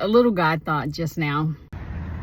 a little God thought just now.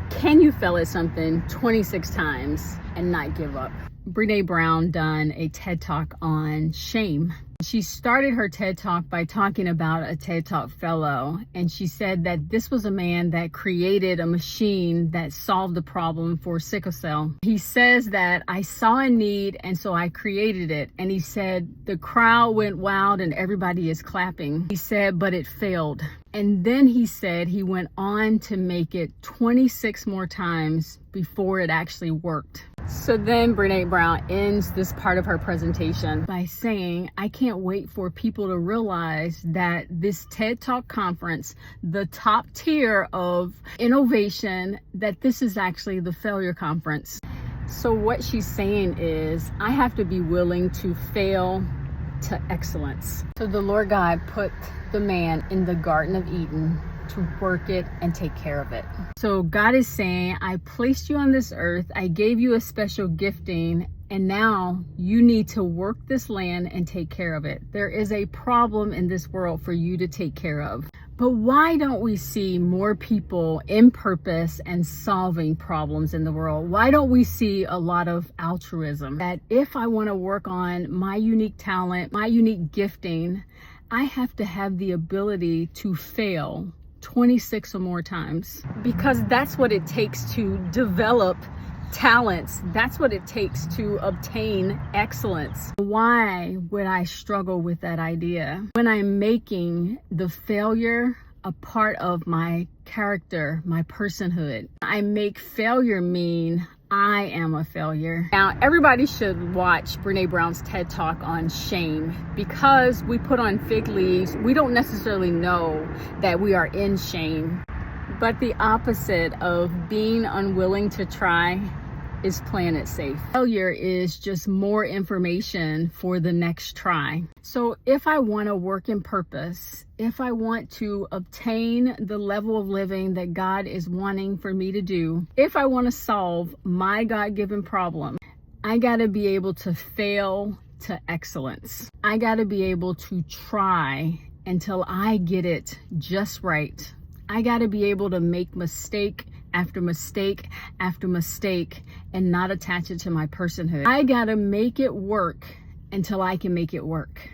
Can you fail at something 26 times and not give up? Brené Brown done a TED Talk on shame. She started her TED Talk by talking about a TED Talk fellow, and she said that this was a man that created a machine that solved the problem for sickle cell. He says that I saw a need and so I created it, and he said the crowd went wild and everybody is clapping. He said, but it failed. And then he said he went on to make it 26 more times before it actually worked. So then Brené Brown ends this part of her presentation by saying, I can't wait for people to realize that this TED Talk conference, the top tier of innovation, that this is actually the failure conference. So what she's saying is, I have to be willing to fail to excellence. So the Lord God put the man in the Garden of Eden to work it and take care of it. So God is saying, I placed you on this earth, I gave you a special gifting, and now you need to work this land and take care of it. There is a problem in this world for you to take care of. But why don't we see more people in purpose and solving problems in the world? Why don't we see a lot of altruism? That if I want to work on my unique talent, my unique gifting, I have to have the ability to fail 26 or more times, because that's what it takes to develop talents. That's what it takes to obtain excellence. Why would I struggle with that idea when I'm making the failure a part of my character, my personhood? I make failure mean I am a failure. Now, everybody should watch Brené Brown's TED Talk on shame, because we put on fig leaves. We don't necessarily know that we are in shame, but the opposite of being unwilling to try is playing it safe. Failure is just more information for the next try. So if I want to work in purpose, if I want to obtain the level of living that God is wanting for me to do, if I want to solve my God-given problem, I got to be able to fail to excellence. I got to be able to try until I get it just right. I got to be able to make mistake after mistake after mistake and not attach it to my personhood. I got to make it work until I can make it work.